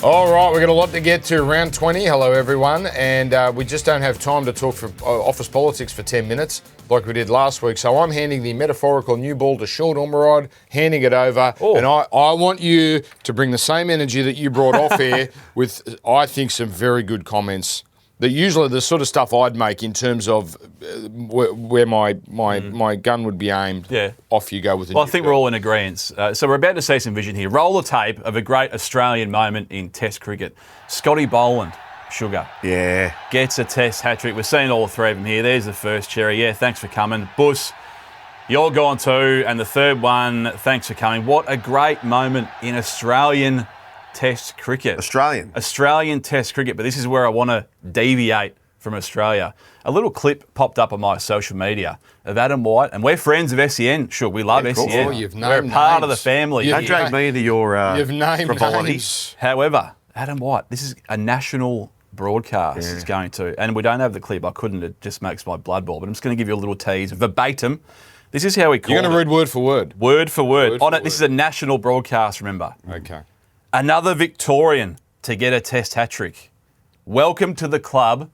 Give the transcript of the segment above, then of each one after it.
All right, we've got a lot to get to. Round 20. Hello, everyone. And we just don't have time to talk for office politics for 10 minutes like we did last week. So I'm handing the metaphorical new ball to Sean Ormerod, handing it over. Oh. And I want you to bring the same energy that you brought off here with, I think, some very good comments. That usually the sort of stuff I'd make in terms of where my gun would be aimed. Yeah. Off you go with it. Well, I think we're all in agreement. So we're about to see some vision here. Roll the tape of a great Australian moment in Test cricket. Scotty Boland, Sugar. Yeah. Gets a Test hat-trick. We're seeing all three of them here. There's the first, Cherry. Yeah, thanks for coming. Bus, you're gone too. And the third one, thanks for coming. What a great moment in Australian Test cricket. Australian Test cricket, but this is where I want to deviate from Australia. A little clip popped up on my social media of Adam White, and we're friends of SEN. Sure, we love SEN. Oh, you've named we're part names. of the family. Don't drag me into your you've named frivolity. Names. However, Adam White, this is a national broadcast. It's going to, and we don't have the clip. I couldn't. It just makes my blood boil. But I'm just going to give you a little tease, verbatim. This is how we call it. You're going to read word for word. Word for word. On it. This is a national broadcast. Remember. Okay. Another Victorian to get a Test hat-trick. Welcome to the club,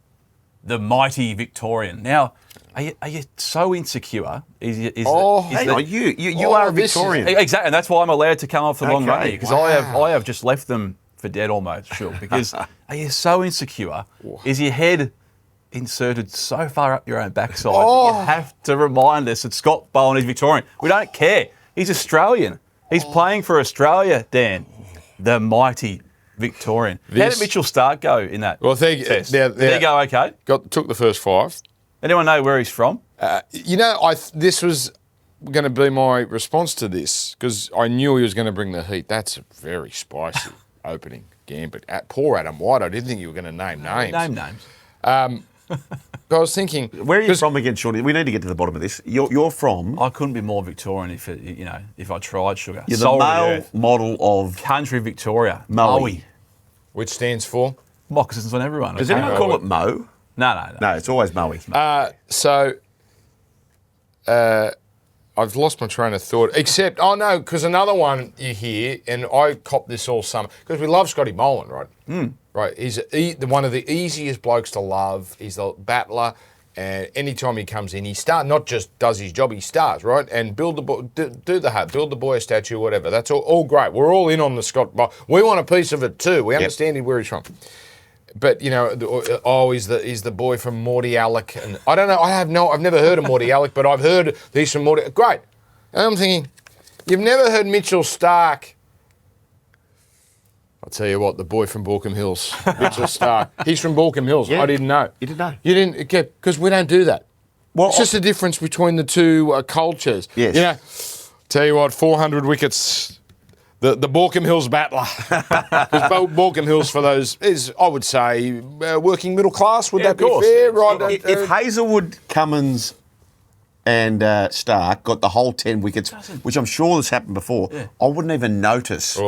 the mighty Victorian. Now, are you so insecure? Hang on, you are a Victorian. Exactly, and that's why I'm allowed to come off the long run because I have just left them for dead almost, sure. Because are you so insecure? Is your head inserted so far up your own backside that you have to remind us that Scott Boland is Victorian? We don't care. He's Australian. He's playing for Australia, Dan. The mighty Victorian. How did Mitchell Stark go in that test? Did he go okay? Took the first 5. Anyone know where he's from? This was going to be my response to this because I knew he was going to bring the heat. That's a very spicy opening gambit. Poor Adam White. I didn't think you were going to name names. Name names. But I was thinking, where are you from again, Shawnee? We need to get to the bottom of this. You're from. I couldn't be more Victorian if I tried, Sugar. You're the male model of country Victoria. Maui. Which stands for moccasins on everyone. Does anyone call it Mo? No. No, it's always Maui. I've lost my train of thought. Except, because another one you hear, and I cop this all summer because we love Scotty Boland, right? Right, he's one of the easiest blokes to love. He's a battler, and anytime he comes in, he not just does his job, he starts, right? And do the hut, build the boy a statue, whatever. That's all great. We're all in on the Scott. We want a piece of it too. We understand where he's from. But he's the boy from Morty Alec, and I don't know. I've never heard of Morty Alec, but I've heard he's from Morty. Great. And I'm thinking, you've never heard Mitchell Stark. I'll tell you what, the boy from Borkham Hills, Mitchell Stark. He's from Borkham Hills. Yeah. I didn't know. You didn't know? You didn't, because we don't do that. Well, it's just the difference between the two cultures. Yes. Tell you what, 400 wickets, the Borkham Hills battler. Because Borkham Hills for those is, I would say, working middle class. Would that be fair? Right. If Hazelwood, Cummins and Stark got the whole 10 wickets, which I'm sure has happened before, I wouldn't even notice.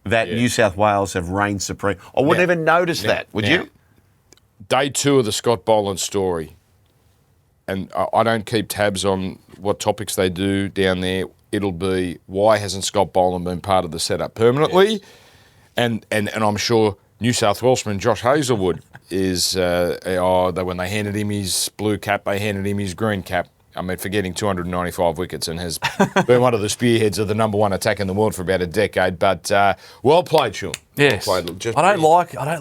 That New South Wales have reigned supreme. I wouldn't even notice that, would you? Day 2 of the Scott Boland story, and I don't keep tabs on what topics they do down there. It'll be, why hasn't Scott Boland been part of the setup permanently? Yeah. And I'm sure New South Welshman Josh Hazelwood is, when they handed him his blue cap, they handed him his green cap. I mean, for getting 295 wickets and has been one of the spearheads of the number one attack in the world for about a decade. But well played, Sean. Yes. Well played. I don't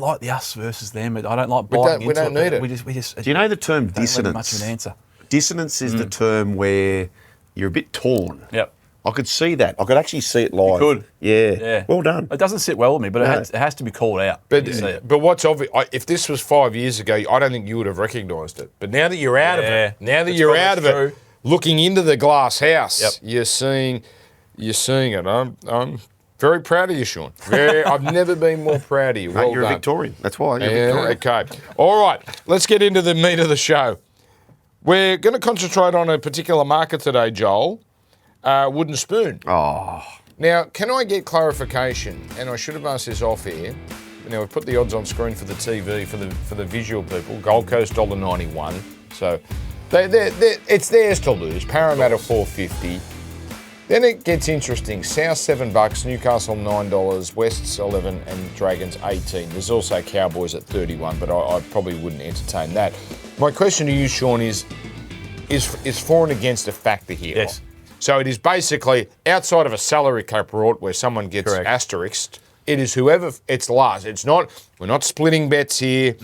like the us versus them. I don't like biting we don't need it. We just. Do you know the term dissonance? Much of an answer. Dissonance is the term where you're a bit torn. Yep. I could see that. I could actually see it live. You could. Yeah. Well done. It doesn't sit well with me, but it has to be called out. But what's obvious, if this was 5 years ago, I don't think you would have recognised it. But now that you're out of it, looking into the glass house, you're seeing it. I'm very proud of you, Sean. I've never been more proud of you. Well you're done. a Victorian. That's why. You're Victorian. Okay. All right. Let's get into the meat of the show. We're going to concentrate on a particular market today, Joel. Wooden spoon. Oh. Now, can I get clarification? And I should have asked this off air. Now, we've put the odds on screen for the TV, for the visual people. Gold Coast $1.91. So it's theirs to lose. Parramatta $4.50. Then it gets interesting. South $7, Newcastle $9, West's 11, and Dragons 18. There's also Cowboys at 31, but I probably wouldn't entertain that. My question to you, Sean, is for and against a factor here? Yes. So it is basically outside of a salary cap rort where someone gets asterisked. It is whoever it's last. It's not. We're not splitting bets here.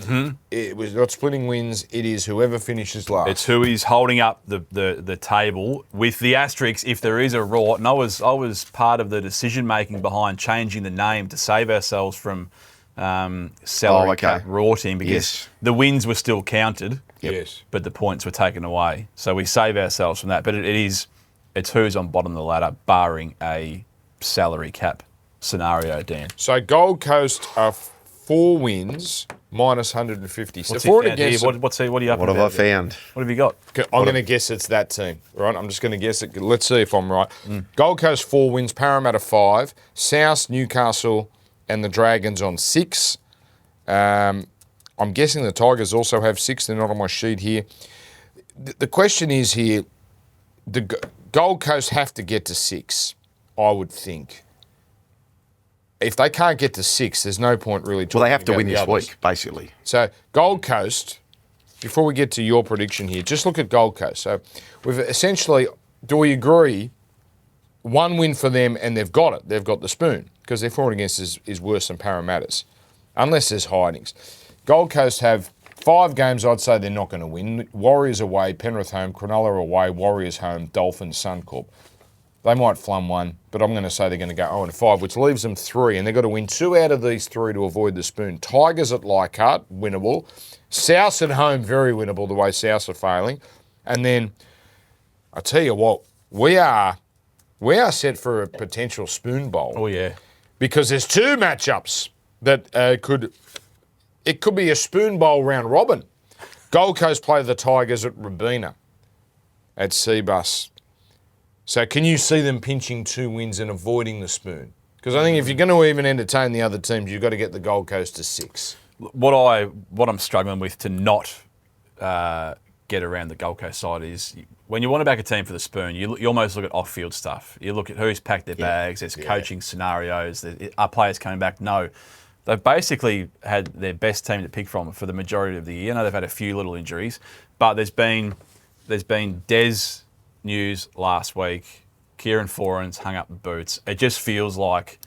We're not splitting wins. It is whoever finishes last. It's who is holding up the table with the asterisks if there is a rort. And I was part of the decision making behind changing the name to save ourselves from salary cap rorting because the wins were still counted. Yes, but the points were taken away. So we save ourselves from that. But it's who's on bottom of the ladder, barring a salary cap scenario, Dan. So Gold Coast are 4 wins, minus 150. So for and against. What are you up What have I found? What have you got? I'm going to guess it's that team, right? I'm just going to guess it. Let's see if I'm right. Gold Coast 4 wins, Parramatta 5, South, Newcastle, and the Dragons on 6. I'm guessing the Tigers also have 6. They're not on my sheet here. The question is here, the Gold Coast have to get to 6, I would think. If they can't get to 6, there's no point really talking about. Well, they have to win this others. week, basically. So Gold Coast, before we get to your prediction here, just look at Gold Coast. So we've essentially, do we agree, 1 win for them and they've got it. They've got the spoon because their for and against is worse than Parramatta's, unless there's hidings. Gold Coast have 5 games I'd say they're not going to win. Warriors away, Penrith home, Cronulla away, Warriors home, Dolphins, Suncorp. They might flum one, but I'm going to say they're going to go 0-5, which leaves them 3, and they've got to win 2 out of these 3 to avoid the spoon. Tigers at Leichhardt, winnable. South at home, very winnable, the way South are failing. And then, I tell you what, we are set for a potential spoon bowl. Oh, yeah. Because there's 2 matchups that it could be a spoon bowl round robin. Gold Coast play the Tigers at Rabina, at Seabus. So can you see them pinching 2 wins and avoiding the spoon? Because I think if you're going to even entertain the other teams, you've got to get the Gold Coast to 6. What I'm struggling with to not get around the Gold Coast side is when you want to back a team for the spoon, you almost look at off-field stuff. You look at who's packed their bags, there's coaching scenarios, are players coming back? No. They've basically had their best team to pick from for the majority of the year. I know they've had a few little injuries, but there's been Des news last week. Kieran Foran's hung up the boots. It just feels like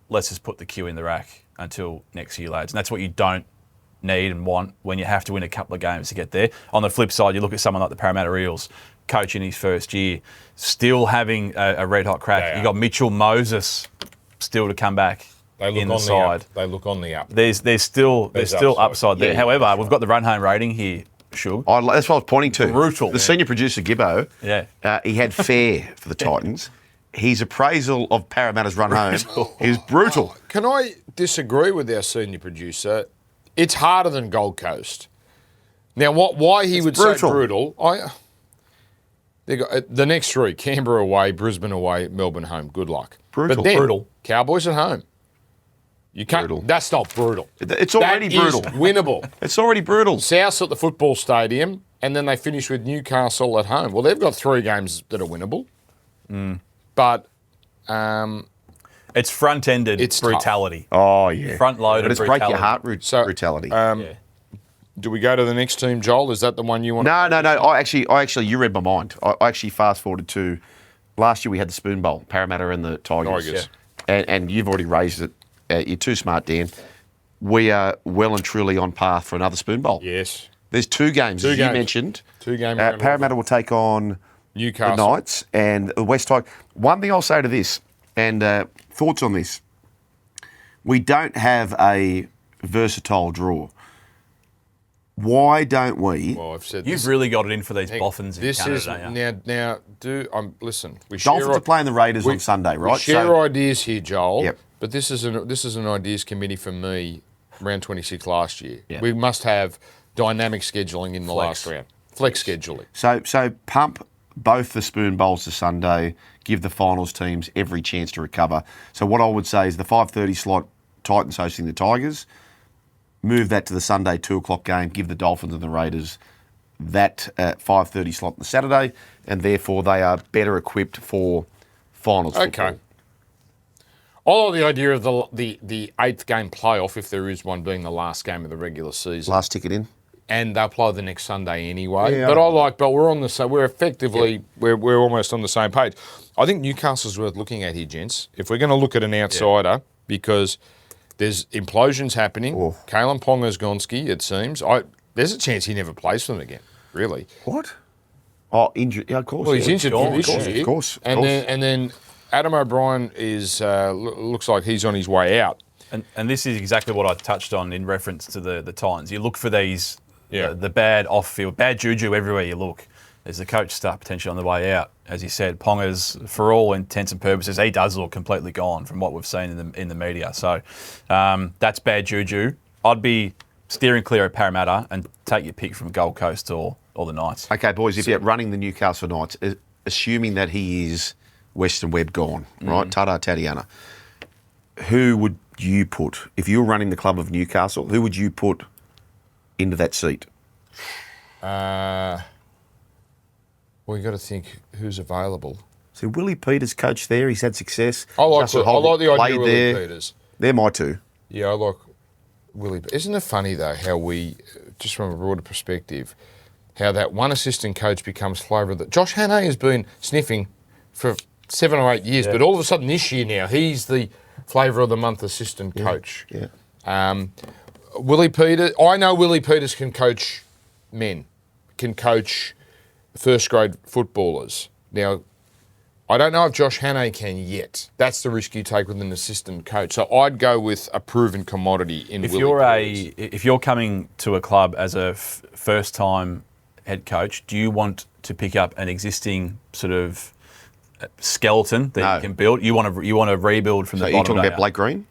let's just put the queue in the rack until next year, lads. And that's what you don't need and want when you have to win a couple of games to get there. On the flip side, you look at someone like the Parramatta Eels, coach in his first year, still having a red-hot crack. You got Mitchell Moses still to come back. They look in the side. They look on the up. There's still upside there. However, we've got the run-home rating here, Shug. That's what I was pointing to. Brutal. The senior producer, Gibbo, he had fair for the Titans. His appraisal of Parramatta's run home is brutal. Can I disagree with our senior producer? It's harder than Gold Coast. Now, why he would say brutal, they got the next 3, Canberra away, Brisbane away, Melbourne home. Good luck. Brutal. But then, Cowboys at home. You can't. Brutal. That's not brutal. It's already brutal. Is winnable. It's already brutal. South at the football stadium, and then they finish with Newcastle at home. Well, they've got 3 games that are winnable, but it's front-ended brutality. Tough. Oh yeah, front-loaded. But it's brutality. break your heart brutality. Do we go to the next team, Joel? Is that the one you want? No. I actually, you read my mind. I actually fast-forwarded to last year. We had the Spoon Bowl, Parramatta and the Tigers. And you've already raised it. You're too smart, Dan. We are well and truly on path for another Spoon Bowl. Yes. There's 2 games, as you mentioned. 2 games. Parramatta will take on Newcastle. The Knights and the West Tigers. One thing I'll say to this, and thoughts on this. We don't have a versatile draw. Why don't we? Well, I've said you've really got it in for these Dolphins in Canada, don't you? Listen. Dolphins are playing the Raiders on Sunday, right? We share ideas here, Joel. Yep. But this is an ideas committee for me. Round 26 last year. Yep. We must have dynamic scheduling in the last round. Flex scheduling. So pump both the Spoon Bowls to Sunday. Give the finals teams every chance to recover. So what I would say is the 5:30 slot, Titans hosting the Tigers. Move that to the Sunday 2:00 game. Give the Dolphins and the Raiders that 5:30 slot on the Saturday, and therefore they are better equipped for finals football. Okay. I like the idea of the eighth game playoff, if there is one, being the last game of the regular season. Last ticket in. And they'll play the next Sunday anyway. Yeah, but we're on the same. We're effectively we're almost on the same page. I think Newcastle's worth looking at here, gents. If we're going to look at an outsider, because there's implosions happening. Oh. Kalen Ponga's Gonski, it seems. There's a chance he never plays for them again. Really? What? Oh, injured. Yeah, of course. Well, he's injured for this Of year. course. And then Adam O'Brien is looks like he's on his way out. And this is exactly what I touched on in reference to the Titans. You look for these, the bad off-field, bad juju everywhere you look. There's the coach start potentially on the way out. As you said, Ponga's, for all intents and purposes, he does look completely gone from what we've seen in the media. So that's bad juju. I'd be steering clear of Parramatta and take your pick from Gold Coast or the Knights. Okay, boys, if you're running the Newcastle Knights, assuming that he is Western Webb gone, right? Tata Tatiana. Who would you put, if you were running the club of Newcastle, who would you put into that seat? Well, you got to think who's available. So Willie Peters coached there. He's had success. I like the idea of Willie there. Peters. They're my two. Yeah, I like Willie. Isn't it funny though how we, just from a broader perspective, how that one assistant coach becomes flavour of the. Josh Hannay has been sniffing for 7 or 8 years, but all of a sudden this year now he's the flavour of the month assistant coach. Yeah. Willie Peters. I know Willie Peters can coach men, can coach first grade footballers. Now, I don't know if Josh Hannay can yet. That's the risk you take with an assistant coach. So I'd go with a proven commodity in Willie Peters. If you're coming to a club as a first-time head coach, do you want to pick up an existing sort of skeleton that you can build? You want to rebuild from the bottom. So you're talking about Blake Green?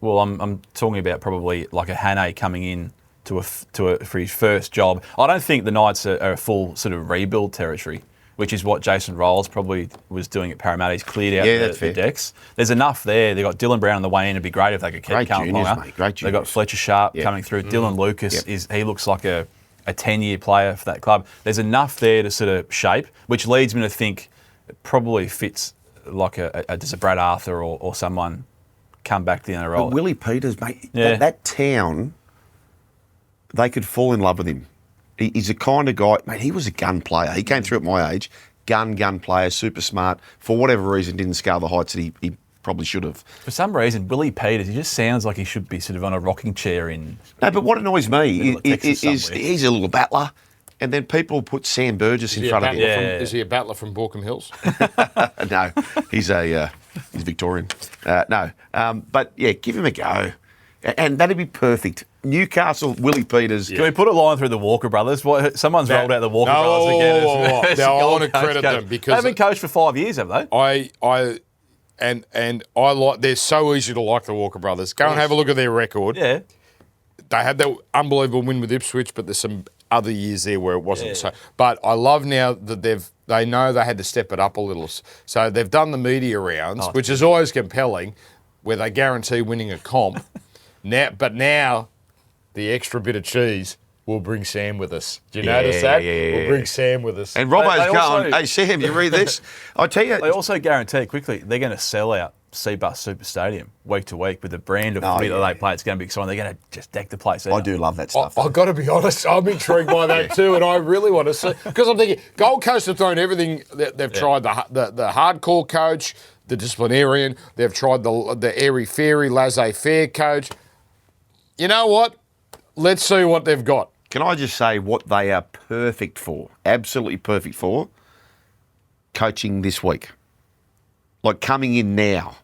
Well, I'm talking about probably like a Hannay coming in for his first job. I don't think the Knights are a full sort of rebuild territory, which is what Jason Rolls probably was doing at Parramatta. He's cleared out the decks. There's enough there. They've got Dylan Brown on the way in. It'd be great if they could keep Great Callum juniors, Ponga. mate. Great They've got juniors. Fletcher Sharp coming through. Dylan Lucas, he looks like a 10-year player for that club. There's enough there to sort of shape, which leads me to think it probably fits like does a Brad Arthur or someone come back to the NRL. But Willie Peters, mate, that town, they could fall in love with him. He's the kind of guy, mate, he was a gun player. He came through at my age, gun player, super smart. For whatever reason, didn't scale the heights that he probably should have. For some reason, Willie Peters, he just sounds like he should be sort of on a rocking chair in... No, but what annoys me is he's a little battler, and then people put Sam Burgess in front of him. Is he a battler from Borkham Hills? No, he's Victorian. But yeah, give him a go. And that'd be perfect. Newcastle, Willie Peters. Can we put a line through the Walker brothers? Someone's rolled out the Walker brothers again. No, I want to credit them because they haven't coached for 5 years, have they? I like. They're so easy to like, the Walker brothers. Go and have a look at their record. Yeah. They had that unbelievable win with Ipswich, but there's some other years there where it wasn't so. But I love now that they know they had to step it up a little. So they've done the media rounds, which is always compelling, where they guarantee winning a comp. Now the extra bit of cheese, we'll bring Sam with us. Do you notice that? Yeah. We'll bring Sam with us. And Robbo's going, hey, Sam, you read this? I tell you. They also guarantee quickly they're going to sell out Seabus Super Stadium week to week with the brand of footy that they play. It's going to be exciting. They're going to just deck the place out. I do love that stuff. I've got to be honest, I'm intrigued by that too, and I really want to see, because I'm thinking Gold Coast have thrown everything. They've tried the hardcore coach, the disciplinarian. They've tried the airy-fairy, laissez-faire coach. You know what? Let's see what they've got. Can I just say what they are perfect for, absolutely perfect for? Coaching this week. Like coming in now.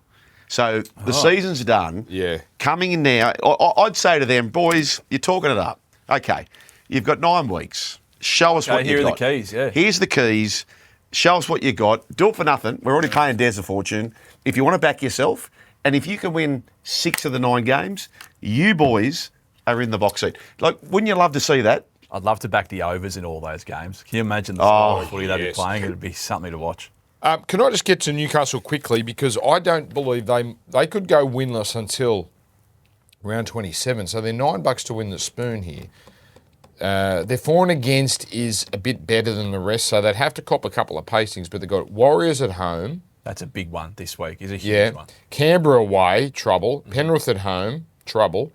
So the season's done. Yeah. Coming in now, I'd say to them, boys, you're talking it up. Okay, you've got 9 weeks. Show us what you've got. Here are the keys, yeah. Here's the keys. Show us what you got. Do it for nothing. We're already paying Des a fortune. If you want to back yourself, and if you can win 6 of the 9 games, you boys are in the box seat. Like, wouldn't you love to see that? I'd love to back the overs in all those games. Can you imagine the style of footy they'd be playing? It'd be something to watch. Can I just get to Newcastle quickly, because I don't believe they could go winless until round 27. So they're $9 to win the spoon here. Their for and against is a bit better than the rest, so they'd have to cop a couple of pacings, but they've got Warriors at home, That's a big one this week. Is a huge one. Canberra away, trouble. Penrith at home, trouble.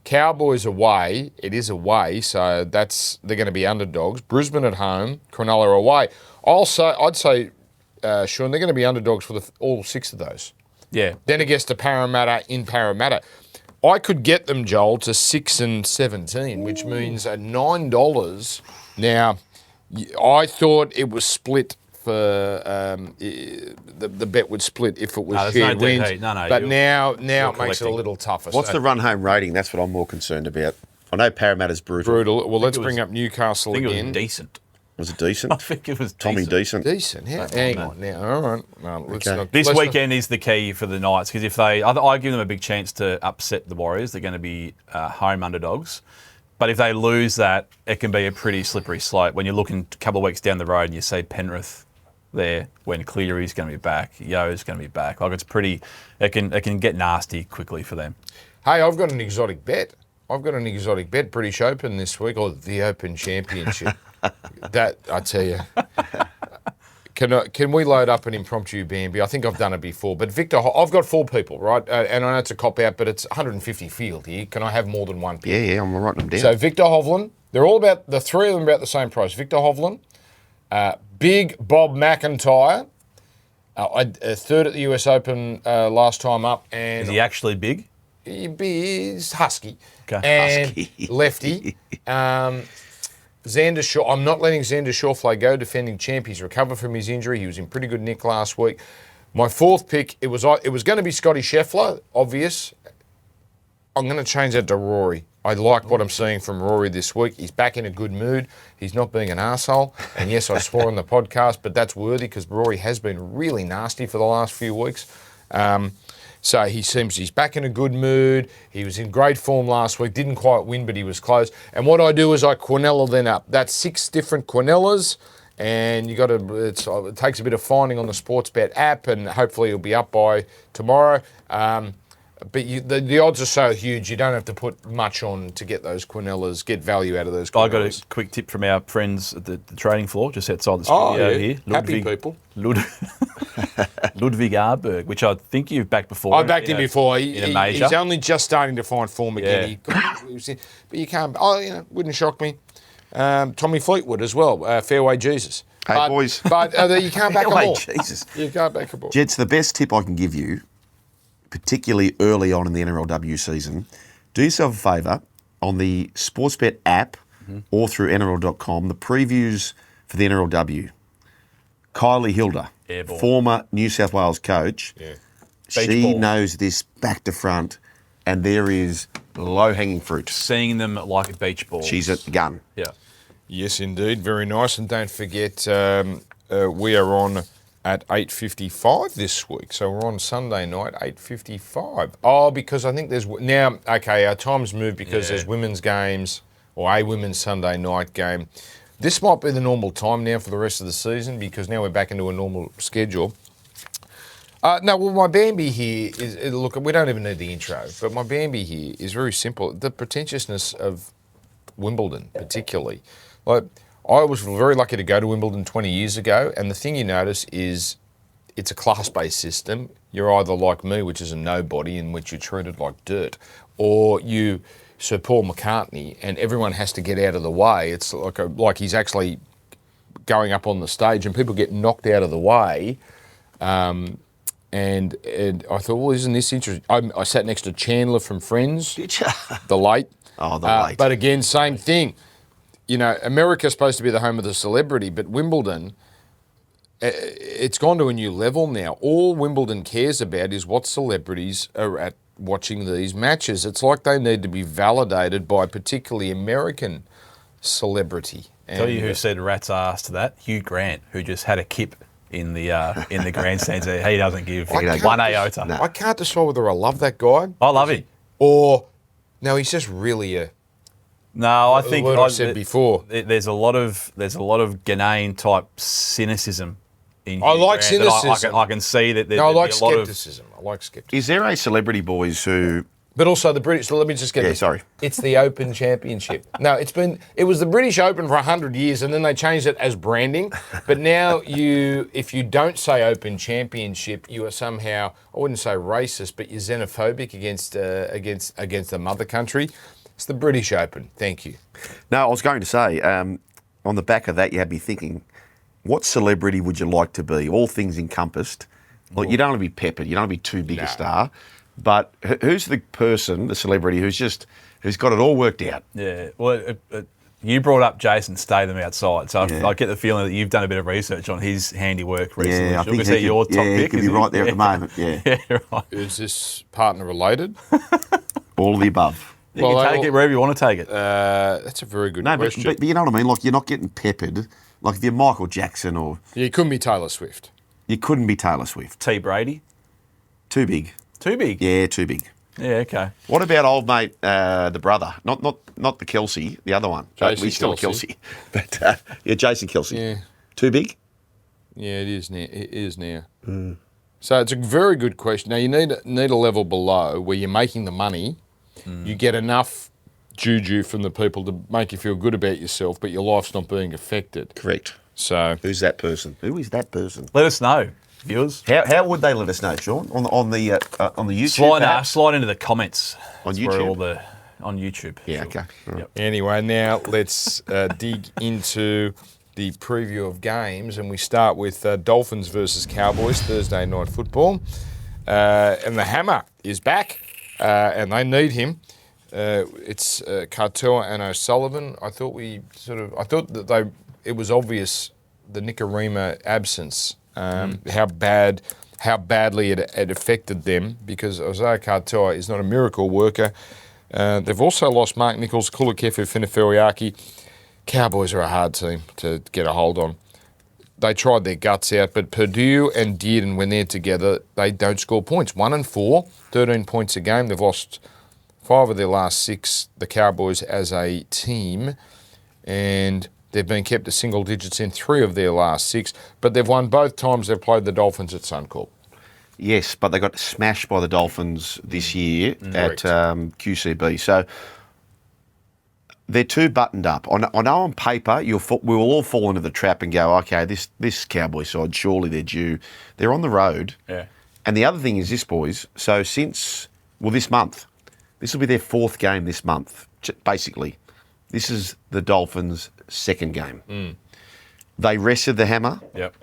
Cowboys away, it is away, so they're going to be underdogs. Brisbane at home, Cronulla away. I'd say, Sean, they're going to be underdogs for all 6 of those. Yeah. Then it gets to Parramatta in Parramatta. I could get them, Joel, to 6 and 17, which means at $9. Now, I thought it was split for the bet would split if it was shared wins. But now it makes it a little tougher. What's the run home rating? That's what I'm more concerned about. I know Parramatta's brutal. Well, let's bring up Newcastle again. I think it was decent. Was it decent? I think it was Tommy decent. Decent. Hang on now. All right. No, this weekend is the key for the Knights because if I give them a big chance to upset the Warriors. They're going to be home underdogs. But if they lose that, it can be a pretty slippery slope. When you're looking a couple of weeks down the road and you see Penrith there when Cleary's going to be back, Yo's going to be back. Like it's pretty, it can get nasty quickly for them. Hey, I've got an exotic bet. British Open this week, or the Open Championship. That, I tell you. Can we load up an impromptu Bambi? I think I've done it before. But Victor, I've got 4 people, right? And I know it's a cop-out, but it's 150 field here. Can I have more than one pick? Yeah, I'm writing them down. So Victor Hovland, the 3 of them about the same price. Victor Hovland, Big Bob McIntyre, third at the US Open last time up. And is he actually big? He's husky. Okay. And Husky. lefty. Xander Shaw. I'm not letting Xander Shawfley go, defending champ. He's recovered from his injury. He was in pretty good nick last week. My 4th pick, it was going to be Scotty Scheffler, obvious. I'm going to change that to Rory. I like what I'm seeing from Rory this week. He's back in a good mood. He's not being an arsehole. And yes, I swore on the podcast, but that's worthy because Rory has been really nasty for the last few weeks. So he's back in a good mood. He was in great form last week. Didn't quite win, but he was close. And what I do is I Quinella then up. That's 6 different Quinellas, and it takes a bit of finding on the Sportsbet app, and hopefully it'll be up by tomorrow. But the odds are so huge, you don't have to put much on to get those Quinellas, get value out of those Quinellas. I got a quick tip from our friends at the trading floor, just outside the studio here. Happy people. Ludwig Arberg, which I think you've backed before. I backed him before. In a major. He's only just starting to find form again. Yeah. But you can't. Wouldn't shock me. Tommy Fleetwood as well. Fairway Jesus. Hey, boys. But you can't back them all. Jesus. You can't back them all. Jets, the best tip I can give you, particularly early on in the NRLW season, do yourself a favour on the Sportsbet app or through NRL.com, the previews for the NRLW. Kylie Hilda, Airborne. former New South Wales coach, she ball. knows this back to front, and there is low-hanging fruit. Seeing them like a beach ball. She's at the gun. Yeah. Yes, indeed. Very nice. And don't forget, we are on at 8:55 this week. So we're on Sunday night, 8:55. Oh, because I think there's... Now, okay, our time's moved because there's women's games or a women's Sunday night game. This might be the normal time now for the rest of the season because now we're back into a normal schedule. My Bambi here is... Look, we don't even need the intro, but my Bambi here is very simple. The pretentiousness of Wimbledon, particularly. Like, I was very lucky to go to Wimbledon 20 years ago, and the thing you notice is it's a class-based system. You're either like me, which is a nobody, in which you're treated like dirt, or you... Sir Paul McCartney, and everyone has to get out of the way. It's like he's actually going up on the stage, and people get knocked out of the way. And I thought, well, isn't this interesting? I sat next to Chandler from Friends, the late. Oh, the late. But again, same thing. You know, America's supposed to be the home of the celebrity, but Wimbledon, it's gone to a new level now. All Wimbledon cares about is what celebrities are at watching these matches. It's like they need to be validated by particularly American celebrity. Tell you who said rat's ass to that? Hugh Grant, who just had a kip in the grandstands. He doesn't give one iota. I can't decide whether I love that guy. I love him. Or, no, he's just really a... No, I think what I said before. There's a lot of Ghanaian type cynicism in Hugh I like Grant cynicism. I can see that there's I like a lot skepticism. I like skepticism. Is there a celebrity, boys, who But also the British. So let me just get this. Sorry. It's the Open Championship. No, it was the British Open for 100 years, and then they changed it as branding. But now if you don't say Open Championship, you are somehow, I wouldn't say racist, but you're xenophobic against the mother country. It's the British Open. Thank you. No, I was going to say, on the back of that, you had me thinking, what celebrity would you like to be? All things encompassed. Well, you don't want to be peppered. You don't want to be too big a star. But who's the person, the celebrity, who's got it all worked out? Yeah. Well, you brought up Jason Statham outside, so I get the feeling that you've done a bit of research on his handiwork recently. Yeah, I think is that your top pick? He could be right there at the moment. Yeah. Yeah, right. Is this partner related? All of the above. You can take it wherever you want to take it. That's a very good question. But you know what I mean? Like, you're not getting peppered. Like, if you're Michael Jackson or... You couldn't be Taylor Swift. You couldn't be Taylor Swift. T. Brady? Too big. Too big? Yeah, too big. Yeah, okay. What about old mate, the brother? Not the Kelsey, the other one. Jason He's still Kelsey. a Kelsey. But, Jason Kelsey. Yeah. Too big? Yeah, it is now. So it's a very good question. Now, you need a level below where you're making the money. You get enough juju from the people to make you feel good about yourself, but your life's not being affected. Correct. So who's that person? Who is that person? Let us know, viewers. How would they let us know, Sean? On the YouTube? Slide into the comments. On That's YouTube? On YouTube. Yeah, sure. okay. Right. Yep. Anyway, now let's dig into the preview of games, and we start with Dolphins versus Cowboys, Thursday night football. And the hammer is back, and they need him. It's Katoa and O'Sullivan. I thought that it was obvious the Nicarima absence, how badly it affected them, because Isaiah Katoa is not a miracle worker. They've also lost Mark Nichols, Kulukefu, Finaferiaki. Cowboys are a hard team to get a hold on. They tried their guts out, but Purdue and Dearden, when they're together, they don't score points. 1-4, 13 points a game. They've lost 5 of their last 6, the Cowboys as a team, and they've been kept to single digits in 3 of their last 6, but they've won both times they've played the Dolphins at Suncorp. Yes, but they got smashed by the Dolphins this year at QCB. So they're too buttoned up. I know on paper we will all fall into the trap and go, okay, this Cowboy side, surely they're due. They're on the road. Yeah. And the other thing is this, boys. So this month, this will be their 4th game this month, basically. This is the Dolphins' 2nd game. They rested the hammer. Yep.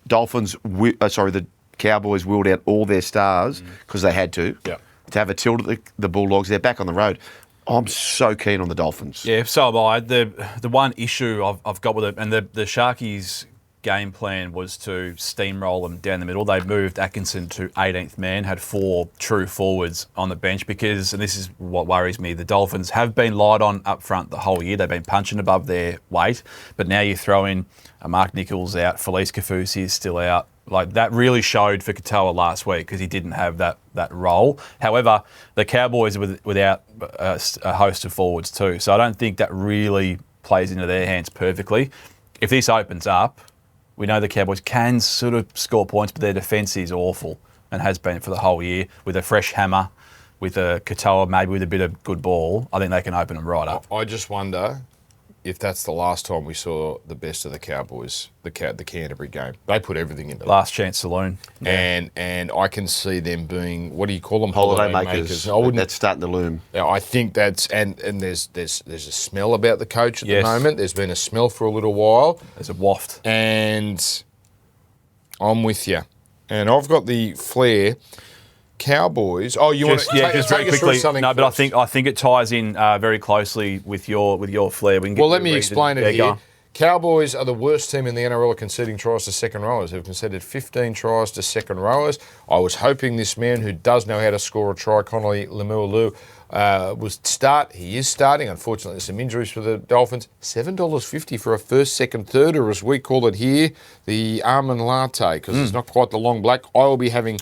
The Cowboys wheeled out all their stars because they had to. Yep. To have a tilt at the Bulldogs. They're back on the road. I'm so keen on the Dolphins. Yeah, so am I. The one issue I've got with it, and the Sharkies' game plan was to steamroll them down the middle. They moved Atkinson to 18th man, had 4 true forwards on the bench because, and this is what worries me, the Dolphins have been light on up front the whole year. They've been punching above their weight, but now you throw in a Mark Nichols out, Felice Kafusi is still out. Like, that really showed for Katoa last week because he didn't have that role. However, the Cowboys are without a host of forwards too, so I don't think that really plays into their hands perfectly. If this opens up, we know the Cowboys can sort of score points, but their defence is awful and has been for the whole year. With a fresh hammer, with a Katoa, maybe with a bit of good ball, I think they can open them right up. I just wonder if that's the last time we saw the best of the Cowboys, the Canterbury game. They put everything into Last chance saloon. Yeah. And I can see them being, what do you call them? Holiday makers. That's starting to loom. I think that's, and there's a smell about the coach at the moment. There's been a smell for a little while. There's a waft. And I'm with you. And I've got the flair. Cowboys. Oh, you want to just very quickly? No, but first? I think it ties in very closely with your flair. Let me explain it here. Cowboys are the worst team in the NRL at conceding tries to second rowers. They've conceded 15 tries to second rowers. I was hoping this man who does know how to score a try, Connolly Lemuelu, he is starting. Unfortunately, there's some injuries for the Dolphins. $7.50 for a first, second, third, or as we call it here, the almond latte, because it's not quite the long black. I will be having,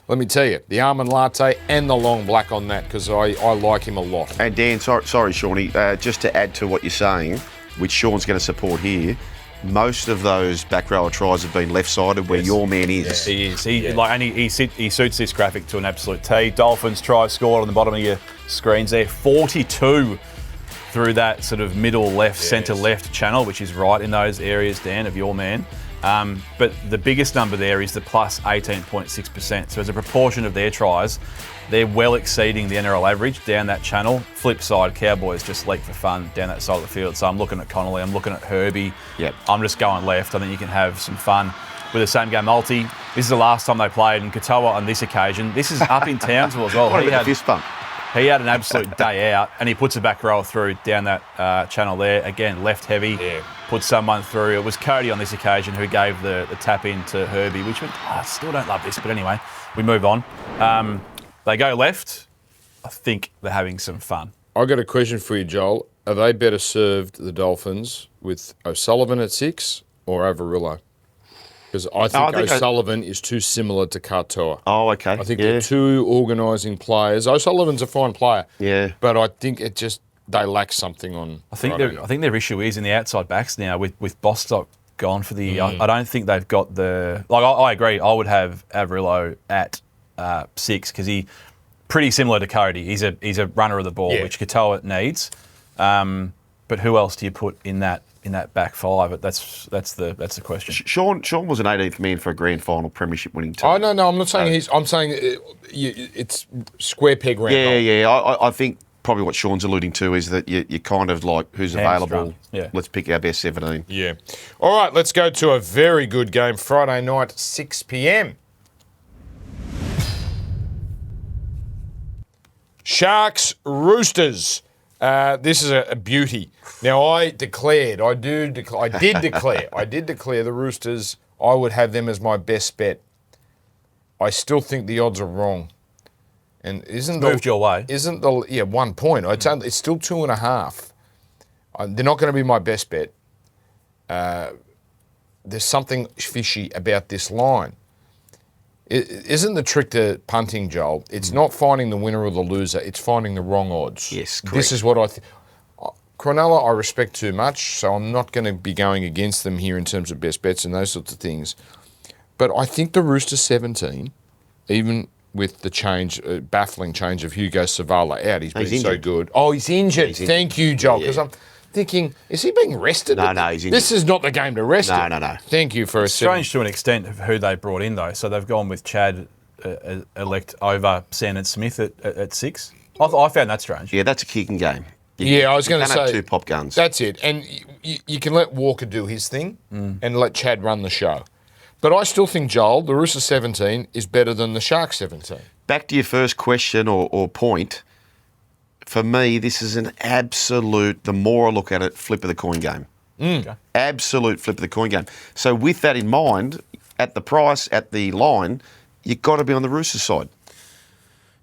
let me tell you, the almond latte and the long black on that, because I like him a lot. And Dan, sorry, Shawnee, just to add to what you're saying, which Sean's going to support here, most of those back rower tries have been left-sided where your man is. He is. He suits this graphic to an absolute T. Dolphins try scored on the bottom of your screens there. 42 through that sort of middle left, centre left channel, which is right in those areas, Dan, of your man. But the biggest number there is the plus 18.6%. So as a proportion of their tries, they're well exceeding the NRL average down that channel. Flip side, Cowboys just leap for fun down that side of the field. So I'm looking at Connolly, I'm looking at Herbie. Yep. I'm just going left. I think you can have some fun with the same game multi. This is the last time they played, and Katoa on this occasion. This is up in Townsville as well. What about the fist bump? He had an absolute day out, and he puts a back row through down that channel there. Again, left heavy, put someone through. It was Cody on this occasion who gave the tap in to Herbie, which I still don't love this, but anyway, we move on. They go left. I think they're having some fun. I got a question for you, Joel. Are they better served, the Dolphins, with O'Sullivan at 6 or Avarillo? Because I think O'Sullivan is too similar to Katoa. Oh, okay. I think they're two organising players. O'Sullivan's a fine player. Yeah. But I think they lack something on. I think their issue is in the outside backs now with Bostock gone for the. I don't think they've got the. I agree. I would have Avarillo at 6 because he pretty similar to Cody. He's a runner of the ball, which Katoa needs. But who else do you put in that back five? That's the question. Sean was an 18th man for a grand final premiership winning team. Oh no, I'm not saying I'm saying it's square peg round. Yeah. I think probably what Sean's alluding to is that you kind of like who's available. Yeah. Let's pick our best 17. Yeah. All right, let's go to a very good game Friday night, 6 p.m. Sharks, Roosters. This is a beauty. Now, I did declare the Roosters. I would have them as my best bet. I still think the odds are wrong. And moved your way? 1 point? It's still 2.5. They're not going to be my best bet. There's something fishy about this line. Isn't the trick to punting, Joel? It's not finding the winner or the loser. It's finding the wrong odds. Yes, correct. This is what I think. Cronulla I respect too much, so I'm not going to be going against them here in terms of best bets and those sorts of things. But I think the Roosters 17, even with the baffling change of Hugo Savala out, he's been so good. Oh, he's injured. Thank you, Joel, because I'm thinking, is he being rested? No, he's injured. This is not the game to rest him. No. Thank you for It's strange to an extent of who they brought in, though. So they've gone with Chad elect over Sandon Smith at 6. I found that strange. Yeah, that's a kicking game. I was going to say have two pop guns. That's it, and you can let Walker do his thing and let Chad run the show. But I still think, Joel, the Roosters 17 is better than the Sharks 17. Back to your first question or point. For me, this is an absolute, the more I look at it, flip of the coin game. Okay. Absolute flip of the coin game. So with that in mind, at the price, at the line, you've got to be on the Roosters side.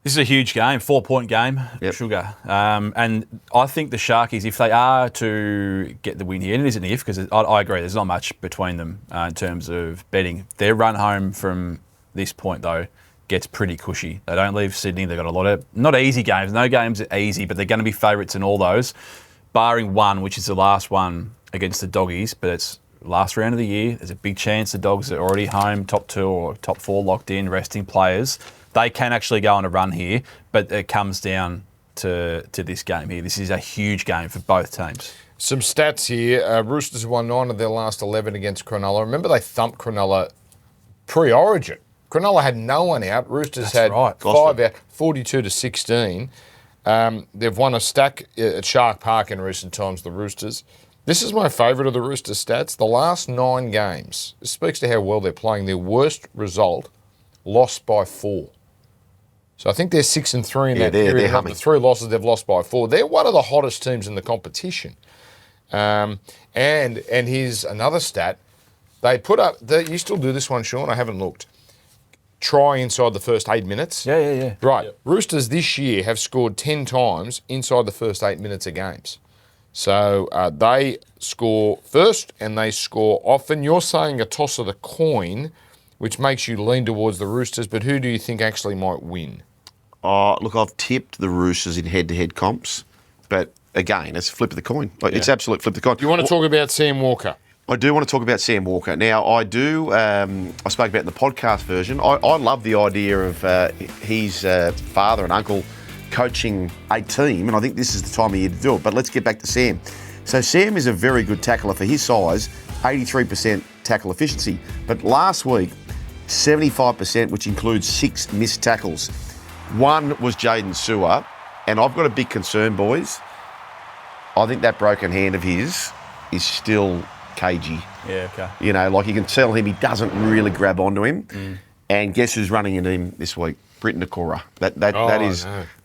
This is a huge game, 4-point game, Sugar. And I think the Sharkies, if they are to get the win here, and it isn't if, because I agree, there's not much between them in terms of betting. Their run home from this point, though, gets pretty cushy. They don't leave Sydney. They've got a lot of, not easy games. No games are easy, but they're going to be favourites in all those, barring one, which is the last one against the Doggies, but it's last round of the year. There's a big chance the Dogs are already home, top 2 or top 4 locked in, resting players. They can actually go on a run here, but it comes down to this game here. This is a huge game for both teams. Some stats here. Roosters won 9 of their last 11 against Cronulla. Remember they thumped Cronulla pre-Origin. Cronulla had no one out. Roosters had 5 out, 42-16. They've won a stack at Shark Park in recent times, the Roosters. This is my favourite of the Roosters stats. The last 9 games, this speaks to how well they're playing. Their worst result, lost by 4. So I think they're 6-3 in that period. Of the 3 losses, they've lost by 4. They're one of the hottest teams in the competition. And here's another stat. They put up, you still do this one, Sean? I haven't looked. Try inside the first 8 minutes. Yeah. Right. Yep. Roosters this year have scored 10 times inside the first 8 minutes of games. So they score first and they score often. You're saying a toss of the coin, which makes you lean towards the Roosters, but who do you think actually might win? Look, I've tipped the Roosters in head-to-head comps, but again, it's a flip of the coin. It's absolute flip of the coin. Do you want to talk about Sam Walker? I do want to talk about Sam Walker. Now, I spoke about in the podcast version, I love the idea of his father and uncle coaching a team, and I think this is the time of year to do it. But let's get back to Sam. So Sam is a very good tackler for his size, 83% tackle efficiency. But last week, 75%, which includes 6 missed tackles. One was Jaden Sewer, and I've got a big concern, boys. I think that broken hand of his is still cagey. Yeah, okay. You know, like you can tell him he doesn't really grab onto him. And guess who's running into him this week? Britton Nakora.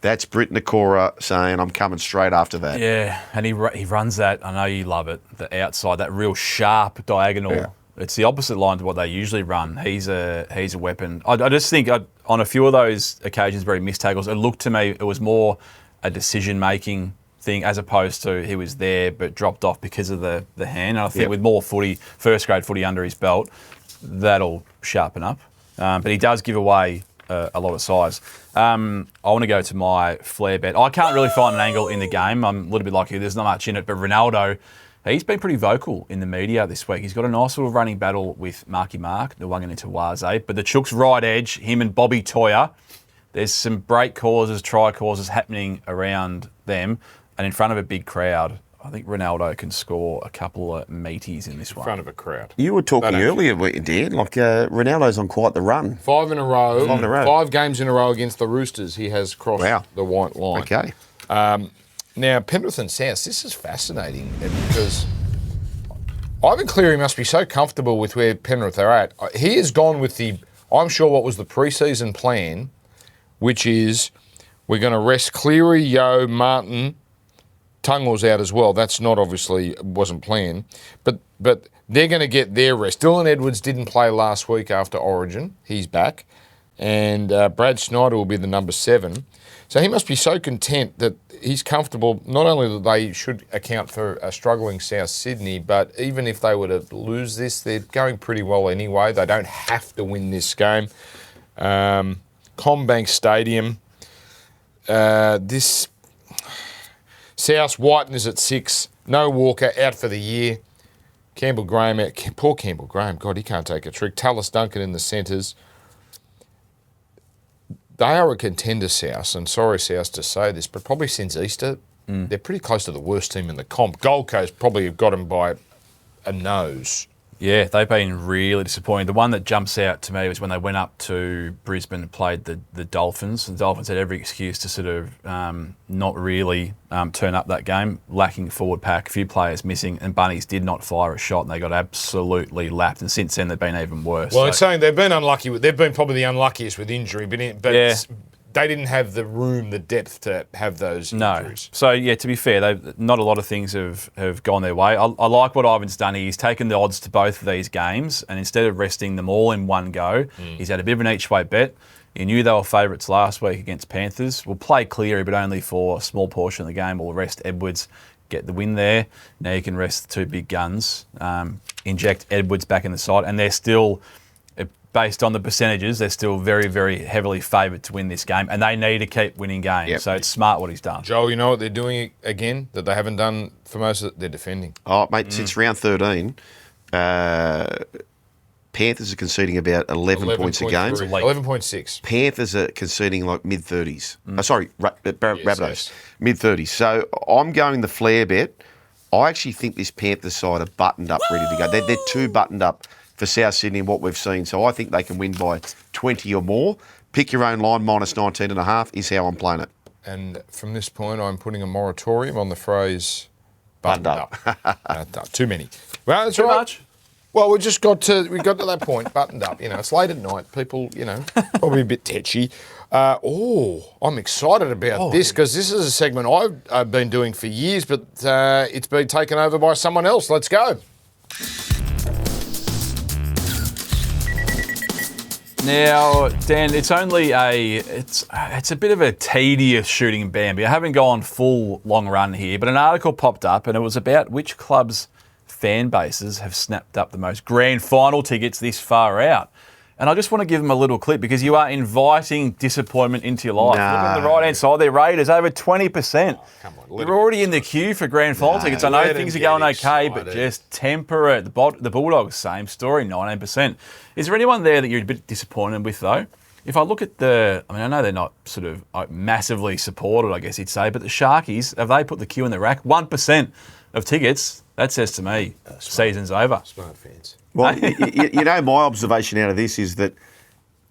That's Britton Nakora saying, I'm coming straight after that. Yeah, and he runs that, I know you love it, the outside, that real sharp diagonal. Yeah. It's the opposite line to what they usually run. He's a weapon. I just think on a few of those occasions where he missed tackles, it looked to me it was more a decision-making thing as opposed to he was there but dropped off because of the hand. And I think with more first-grade footy under his belt, that'll sharpen up. But he does give away a lot of size. I want to go to my flair bet. I can't really find an angle in the game. I'm a little bit like you. There's not much in it. But Ronaldo, he's been pretty vocal in the media this week. He's got a nice little running battle with Marky Mark, the Wangan into Waze. But the Chooks right edge, him and Bobby Toyer, there's some break causes, try causes happening around them. And in front of a big crowd, I think Ronaldo can score a couple of meaties in this one. In front of a crowd. You were talking earlier, Dan, like Ronaldo's on quite the run. 5 in a row. 5 in a row. 5 games in a row against the Roosters. He has crossed the white line. Okay. Now, Penrith and South, this is fascinating because Ivan Cleary must be so comfortable with where Penrith are at. He has gone with I'm sure what was the pre-season plan, which is we're going to rest Cleary, Yeo, Martin. Tungwall's out as well. That's not wasn't planned. But they're going to get their rest. Dylan Edwards didn't play last week after Origin. He's back. And Brad Snyder will be the number 7. So he must be so content that he's comfortable, not only that they should account for a struggling South Sydney, but even if they were to lose this, they're going pretty well anyway. They don't have to win this game. Combank Stadium. This... South Whiten is at 6. No Walker, out for the year. Campbell Graham out. Poor Campbell Graham. God, he can't take a trick. Tallis Duncan in the centres. They are a contender, South, and sorry, South, to say this, but probably since Easter, they're pretty close to the worst team in the comp. Gold Coast probably have got them by a nose. Yeah, they've been really disappointing. The one that jumps out to me was when they went up to Brisbane and played the Dolphins. The Dolphins had every excuse to sort of not really turn up that game, lacking forward pack, a few players missing, and Bunnies did not fire a shot, and they got absolutely lapped. And since then, they've been even worse. Well, it's saying they've been unlucky. They've been probably the unluckiest with injury, but they didn't have the room, the depth to have those injuries. So, yeah, to be fair, not a lot of things have gone their way. I like what Ivan's done. He's taken the odds to both of these games, and instead of resting them all in one go, he's had a bit of an each-way bet. He knew they were favourites last week against Panthers. We'll play Cleary, but only for a small portion of the game. We'll rest Edwards, get the win there. Now you can rest the 2 big guns, inject Edwards back in the side, and they're still... Based on the percentages, they're still very, very heavily favoured to win this game, and they need to keep winning games. Yep. So it's smart what he's done. Joel, you know what they're doing again that they haven't done for most of it? They're defending. Oh, mate, since round 13, Panthers are conceding about 11 points a game. 11.6. Panthers are conceding like mid-30s. Rabbitohs, mid-30s. So I'm going the flair bet. I actually think this Panthers side are buttoned up, ready to go. They're too buttoned up for South Sydney and what we've seen. So I think they can win by 20 or more. Pick your own line, minus 19.5 is how I'm playing it. And from this point, I'm putting a moratorium on the phrase buttoned up. Buttoned up. Too many. Well, that's Too right. much? Well, we got to that point, buttoned up. You know, it's late at night. People, probably a bit tetchy. I'm excited about this because this is a segment I've been doing for years, but it's been taken over by someone else. Let's go. Now, Dan, it's only it's a bit of a tedious shooting Bambi. I haven't gone full long run here, but an article popped up and it was about which clubs' fan bases have snapped up the most grand final tickets this far out. And I just want to give them a little clip because you are inviting disappointment into your life. Look on the right-hand side there, Raiders, over 20%. Oh, come on, You're already in the queue for grand final tickets. I know things are going okay, but just temper it. The Bulldogs, same story, 19%. Is there anyone there that you're a bit disappointed with, though? If I look at I know they're not sort of massively supported, I guess you'd say, but the Sharkies, have they put the queue in the rack? 1% of tickets, that says to me, season's over. Smart fans. Well, my observation out of this is that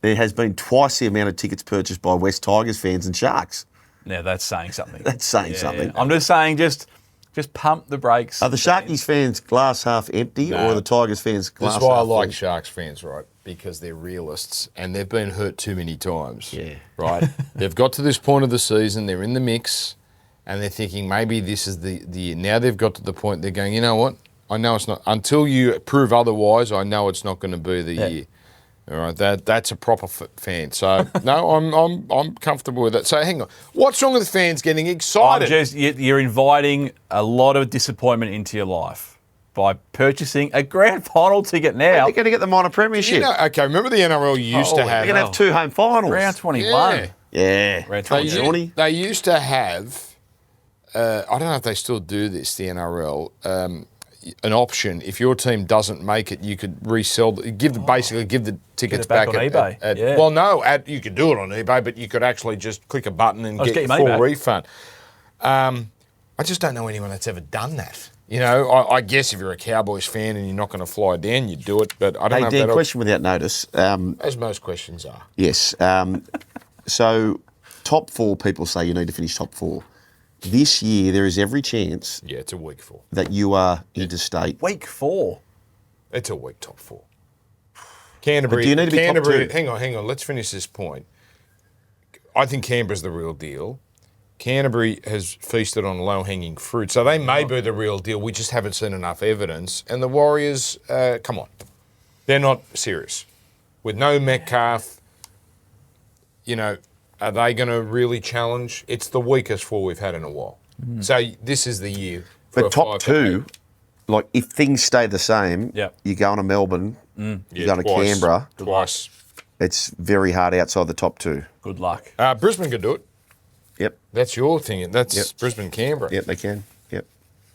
there has been twice the amount of tickets purchased by West Tigers fans and Sharks. Now, that's saying something. That's saying something. Yeah. I'm just saying, just pump the brakes. Are the Sharkies fans glass half empty or are the Tigers fans glass half full? That's why I like Sharks fans, right? Because they're realists and they've been hurt too many times. Yeah. Right? They've got to this point of the season, they're in the mix, and they're thinking maybe this is the year. Now they've got to the point they're going, you know what? I know it's not. Until you prove otherwise, I know it's not going to be the year. All right, that's a proper fan. So no, I'm comfortable with that. So hang on, what's wrong with the fans getting excited? You're inviting a lot of disappointment into your life by purchasing a grand final ticket now. They're going to get the minor premiership. Okay, remember the NRL used to have. They're going to have 2 home finals. Round 21. Yeah. Round 20. They used to have. I don't know if they still do this. The NRL. An option if your team doesn't make it, you could resell. Basically give the tickets back on eBay. Well, no, you could do it on eBay, but you could actually just click a button and get your full refund. I just don't know anyone that's ever done that. You know, I guess if you're a Cowboys fan and you're not going to fly down, you do it. But I don't know. Dan, question without notice. As most questions are. Yes. So, top 4 people say you need to finish top 4. This year, there is every chance. Yeah, it's a week 4. That you are interstate. Week 4. It's a week top 4. Canterbury. But do you need to be top 2? Hang on. Let's finish this point. I think Canberra's the real deal. Canterbury has feasted on low-hanging fruit, so they may be the real deal. We just haven't seen enough evidence. And the Warriors, come on, they're not serious. With no Metcalf, you know. Are they going to really challenge? It's the weakest 4 we've had in a while. So this is the year. But top 2, like if things stay the same, you go to Melbourne, you go to Canberra. Twice. It's very hard outside the top 2. Good luck. Brisbane can do it. Yep. That's your thing. That's Brisbane, Canberra. Yep, they can. Yep.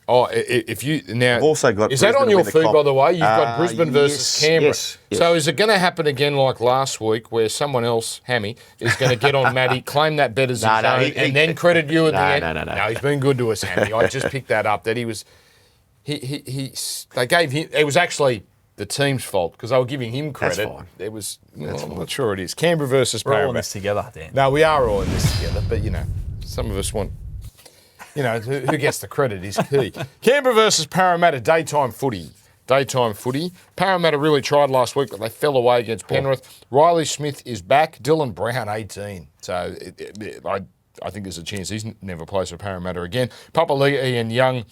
Oh, if you now, I've also got. Is that on your feed, by the way? You've got Brisbane versus Canberra. Yes. So is it going to happen again like last week, where someone else, Hammy, is going to get on Matty, claim that bet as his own, and then credit you at the end? No, he's been good to us, Hammy. I just picked that up. That he was, they gave him. It was actually the team's fault because they were giving him credit. That's fine. It was. Well, I'm not sure it is. Canberra versus We're all in Parramatta. this together, Dan. No, we are all in this together, but you know, some of us want. You know, who gets the credit is key. Canberra versus Parramatta, daytime footy. Parramatta really tried last week, but they fell away against Penrith. Riley Smith is back. Dylan Brown, 18. So I think there's a chance he's never plays for Parramatta again. Papali'i and Young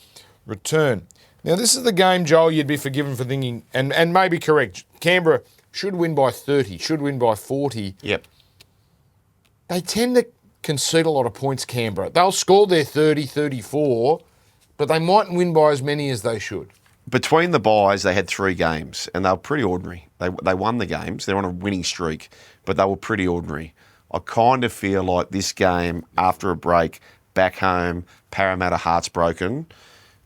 return. Now, this is the game, Joel, you'd be forgiven for thinking, and maybe correct, Canberra should win by 30, should win by 40. Yep. They tend to concede a lot of points, Canberra. They'll score their 30, 34, but they mightn't win by as many as they should. Between the buys, they had 3 games, and they were pretty ordinary. They won the games. They're on a winning streak, but they were pretty ordinary. I kind of feel like this game, after a break, back home, Parramatta hearts broken,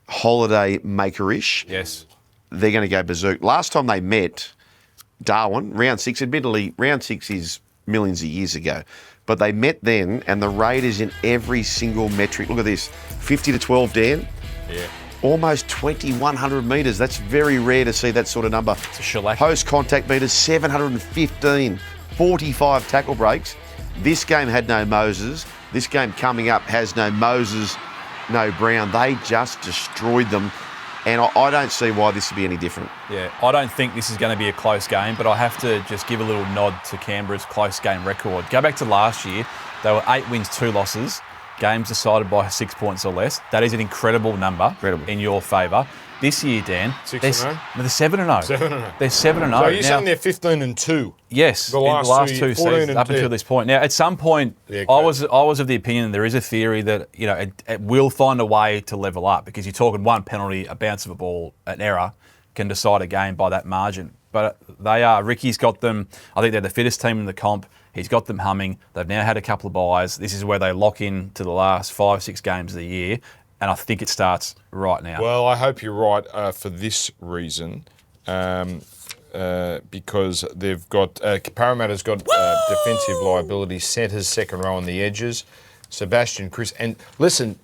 holiday maker-ish. Yes. They're going to go berserk. Last time they met, Darwin, round 6, admittedly, round 6 is millions of years ago. But they met then, and the Raiders in every single metric. Look at this, 50 to 12, Dan. Yeah. Almost 2,100 metres. That's very rare to see that sort of number. It's a shellac. Post-contact metres, 715, 45 tackle breaks. This game had no Moses. This game coming up has no Moses, no Brown. They just destroyed them. And I don't see why this would be any different. Yeah, I don't think this is going to be a close game, but I have to just give a little nod to Canberra's close game record. Go back to last year, they were 8 wins, 2 losses, games decided by 6 points or less. That is an incredible number in your favour. This year, Dan, 6-0? they're 7-0. 7-0. They're 7-0. So you're saying they're 15-2? Yes, in the last two seasons up until this point. Now, at some point, I was of the opinion there is a theory that it will find a way to level up because you're talking one penalty, a bounce of a ball, an error can decide a game by that margin. but they are. Ricky's got them. I think they're the fittest team in the comp. He's got them humming. They've now had a couple of buys. This is where they lock in to the last 5-6 games of the year, and I think it starts right now. Well, I hope you're right for this reason, because they've got Parramatta's got defensive liabilities, centres, second row on the edges. Sebastian, Chris, and listen,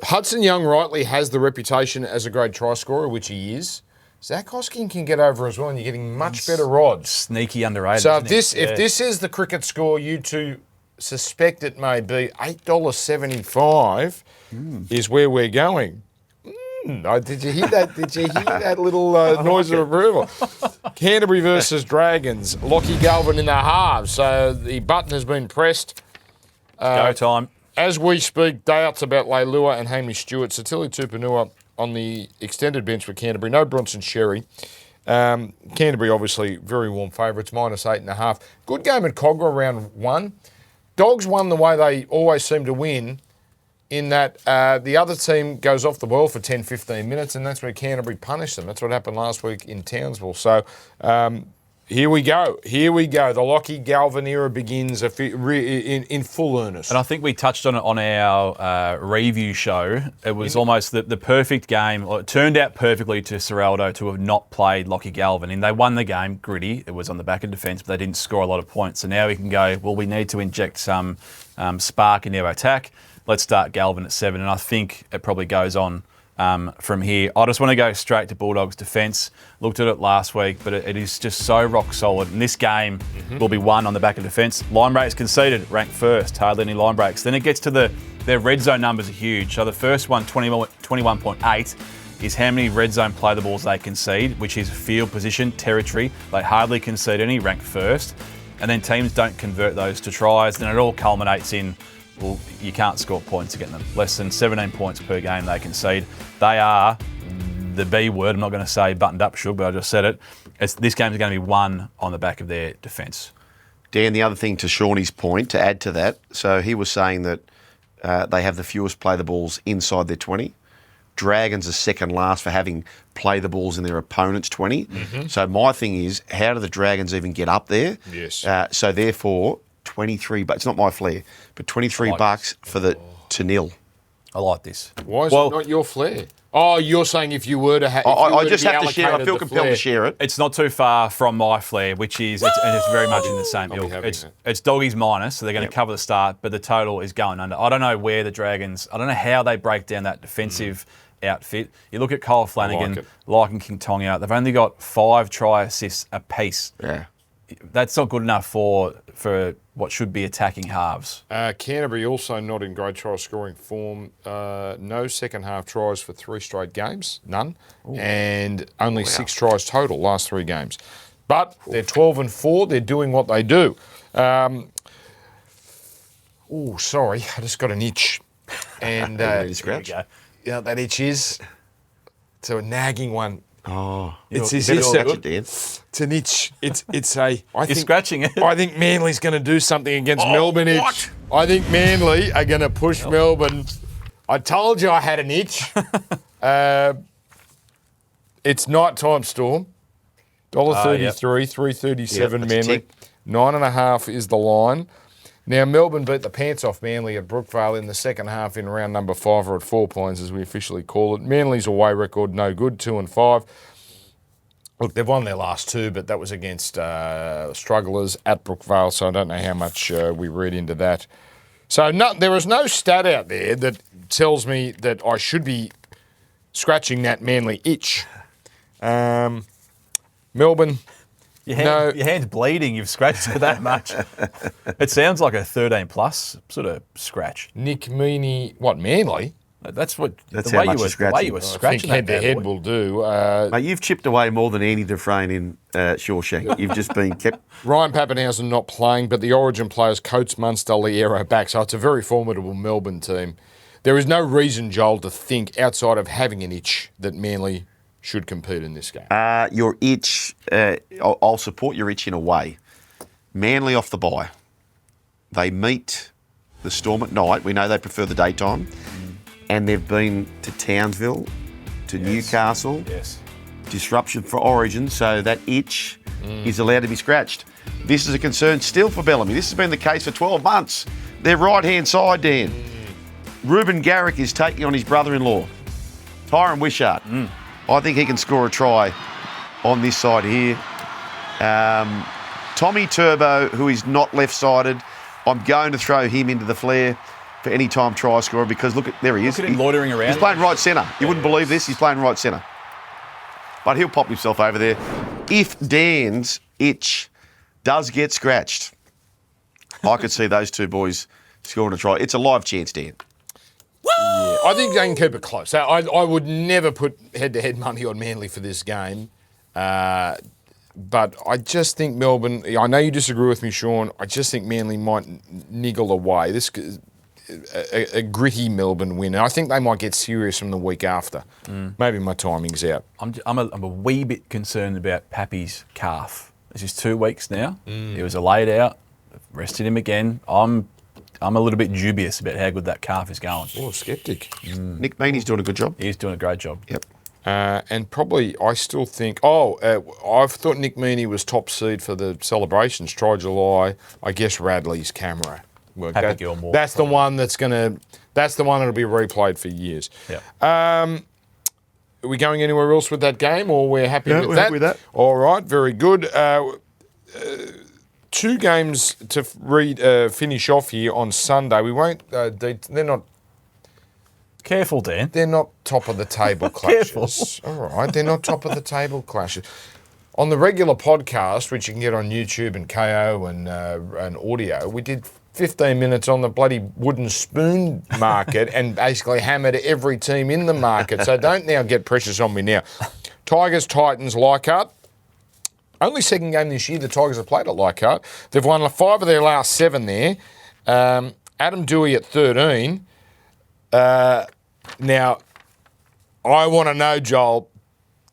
Hudson Young rightly has the reputation as a great try scorer, which he is. Zach Hoskin can get over as well, and you're getting much better odds. Sneaky underrated. So if this is the cricket score you two suspect it may be, $8.75 is where we're going. Did you hear that? Did you hear that little noise of approval? Canterbury versus Dragons. Lockie Galvin in the halves. So the button has been pressed. Go time. As we speak, doubts about Leilua and Hamish Stewart. Satili Tupanua on the extended bench for Canterbury. No Bronson Sherry. Canterbury, obviously, very warm favourites, -8.5. Good game at Cogra, round 1. Dogs won the way they always seem to win, in that the other team goes off the ball for 10, 15 minutes, and that's where Canterbury punished them. That's what happened last week in Townsville. So here we go. Here we go. The Lockie Galvin era begins in full earnest. And I think we touched on it on our review show. It was almost the perfect game. It turned out perfectly to Serraldo to have not played Lockie Galvin. And they won the game, gritty. It was on the back of defence, but they didn't score a lot of points. So now we can go, well, we need to inject some spark in our attack. Let's start Galvin at 7. And I think it probably goes on from here. I just want to go straight to Bulldogs defence. Looked at it last week, but it is just so rock solid. And this game will be won on the back of defence. Line breaks conceded, ranked first, hardly any line breaks. Then it gets to their red zone numbers are huge. So the first one, 21.8, is how many red zone play the balls they concede, which is field position, territory. They hardly concede any, ranked first. And then teams don't convert those to tries. Then it all culminates in, well, you can't score points against them. Less than 17 points per game they concede. They are the B word. I'm not going to say buttoned up, but I just said it. This game is going to be won on the back of their defence. Dan, the other thing to Shawnee's point, to add to that, so he was saying that they have the fewest play the balls inside their 20. Dragons are second last for having play the balls in their opponent's 20. So my thing is, how do the Dragons even get up there? Yes. So therefore, 23, but it's not my flair, but 23 bucks for the to nil. I like this. Why is it not your flair? Oh, you're saying if you were to have... I just have to share it. I feel compelled to share it. It's not too far from my flair, which is, and it's very much in the same ilk. It's doggies minus, so they're going to cover the start, but the total is going under. I don't know where the Dragons... I don't know how they break down that defensive outfit. You look at Kyle Flanagan, and King Tonga, they've only got 5 try assists apiece. Yeah. That's not good enough for what should be attacking halves. Canterbury also not in great try scoring form. No second half tries for 3 straight games, none, and only 6 tries total last 3 games. But they're 12-4. They're doing what they do. Sorry, I just got an itch, and scratch. You know what that itch is? It's a nagging one. Oh, it's an itch. It's a. You're scratching it. I think Manly's going to do something against Melbourne. Itch. I think Manly are going to push Melbourne. I told you I had an itch. It's nighttime storm. $1.33, 3.37 Manly. 9.5 is the line. Now, Melbourne beat the pants off Manly at Brookvale in the second half in round number 5, or at 4 points, as we officially call it. Manly's away record, no good, 2-5. Look, they've won their last 2, but that was against strugglers at Brookvale, so I don't know how much we read into that. So there is no stat out there that tells me that I should be scratching that Manly itch. Melbourne... Your hand's bleeding, you've scratched it that much. It sounds like a 13-plus sort of scratch. Nick Meaney, what, Manly? That's how much you're scratching. I think head-to-head will do. Mate, you've chipped away more than Andy Dufresne in Shawshank. You've just been kept... Ryan Pappenhausen not playing, but the Origin players, Coates, Munster, Liero back, so it's a very formidable Melbourne team. There is no reason, Joel, to think, outside of having an itch, that Manly should compete in this game. Your itch, I'll support your itch in a way. Manly off the bye. They meet the Storm at night. We know they prefer the daytime. And they've been to Townsville, to Newcastle. Yes. Disruption for Origin. So that itch, is allowed to be scratched. This is a concern still for Bellamy. This has been the case for 12 months. Their right-hand side, Dan. Ruben Garrick is taking on his brother-in-law, Tyron Wishart. I think he can score a try on this side here. Tommy Turbo, who is not left-sided, I'm going to throw him into the flair for any time try scorer because there he is. Look at him loitering around. He's playing right centre. You wouldn't believe this. He's playing right centre. But he'll pop himself over there. If Dan's itch does get scratched, I could see those two boys scoring a try. It's a live chance, Dan. Yeah, I think they can keep it close. So I would never put head-to-head money on Manly for this game. But I just think Melbourne, I know you disagree with me, Sean, I just think Manly might niggle away. This is a gritty Melbourne win. And I think they might get serious from the week after. Maybe my timing's out. I'm a wee bit concerned about Pappy's calf. This is 2 weeks now. He was laid out, rested him again. I'm a little bit dubious about how good that calf is going. Oh, sceptic. Nick Meaney's doing a good job. He's doing a great job. Yep. And probably, I still think, I've thought Nick Meaney was top seed for the celebrations, Try July. I guess Radley's camera. Happy Gilmore. That's the one that's that'll be replayed for years. Yeah. Are we going anywhere else with that game, or we're happy with we're that? happy with that. All right, very good. 2 games to finish off here on Sunday. We won't, they're not. Careful, Dan. They're not top of the table clashes. All right, they're not top of the table clashes. On the regular podcast, which you can get on YouTube and KO and audio, we did 15 minutes on the bloody wooden spoon market and basically hammered every team in the market. So don't now get precious on me now. Tigers, Titans, Leichhardt. Only second game this year the Tigers have played at Leichhardt. They've won 5 of their last 7 there. Adam Dewey at 13. Now, I want to know, Joel,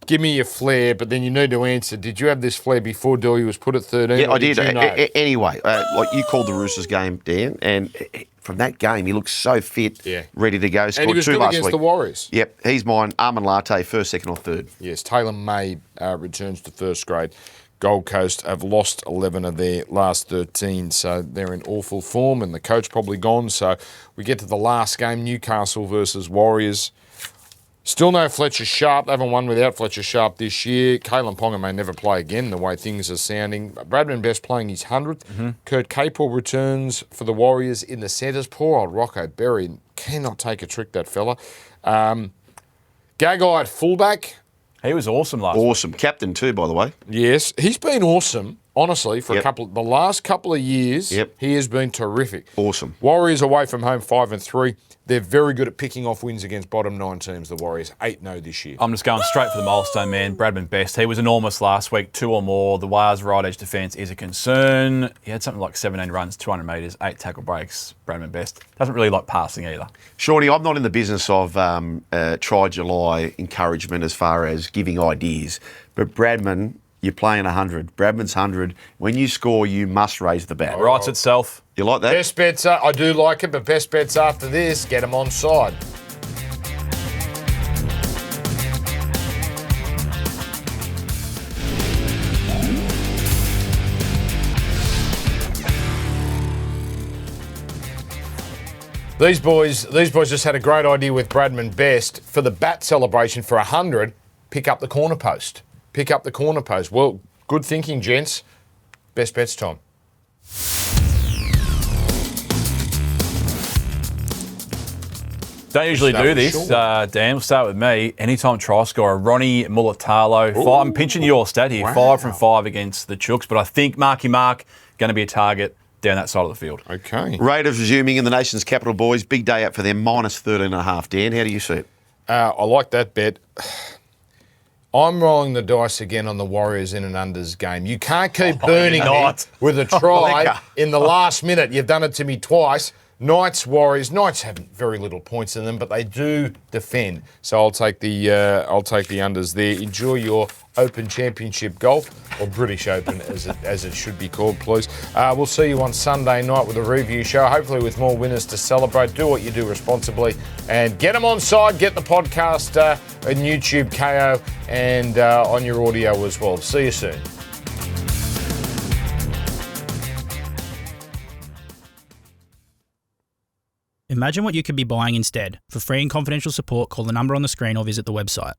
give me your flair, but then you need to answer. Did you have this flair before Dewey was put at 13? Yeah, I did. You know? Anyway, like you called the Roosters game, Dan, and from that game he looked so fit, ready to go. Scored and he was 2 good last against week. the Warriors. Yep, he's mine. Armand Latte, first, second or third. Yes, Taylor May returns to first grade. Gold Coast have lost 11 of their last 13, so they're in awful form, and the coach probably gone. So we get to the last game, Newcastle versus Warriors. Still no Fletcher Sharp. They haven't won without Fletcher Sharp this year. Kalen Ponga may never play again, the way things are sounding. Bradman Best playing his 100th. Kurt Capel returns for the Warriors in the centres. Poor old Rocco Berry cannot take a trick, that fella. Gagai at fullback. He was awesome last week. Awesome. Captain too, by the way. Yes, he's been awesome, honestly, for the last couple of years. He has been terrific. Awesome. Warriors away from home 5-3. They're very good at picking off wins against bottom 9 teams, the Warriors. 8-0 this year. I'm just going straight for the milestone man, Bradman Best. He was enormous last week, 2 or more. The Wales right edge defence is a concern. He had something like 17 runs, 200 metres, 8 tackle breaks. Bradman Best doesn't really like passing either. Shawnee, I'm not in the business of Try July encouragement as far as giving ideas, but Bradman, you're playing 100. Bradman's 100. When you score, you must raise the bat. Writes itself. You like that? Best bets, I do like it, but best bets after this, get them onside. These boys just had a great idea with Bradman Best for the bat celebration for 100. Pick up the corner post. Pick up the corner post. Well, good thinking, gents. Best bets time. Don't usually do this, Dan. We'll start with me. Anytime try scorer, Ronnie Mulatalo. I'm pinching your stat here. 5 from 5 against the Chooks, but I think Marky Mark going to be a target down that side of the field. Okay. Raiders resuming in the nation's capital, boys. Big day out for them. -13.5. Dan, how do you see it? I like that bet. I'm rolling the dice again on the Warriors in an unders game. You can't keep burning me with a try in the last minute. You've done it to me twice. Knights, Warriors. Knights have very little points in them, but they do defend. So I'll take the unders there. Enjoy your Open Championship golf, or British Open as it should be called, please. We'll see you on Sunday night with a review show, hopefully with more winners to celebrate. Do what you do responsibly and get them on side. Get the podcast on YouTube, KO, and on your audio as well. See you soon. Imagine what you could be buying instead. For free and confidential support, call the number on the screen or visit the website.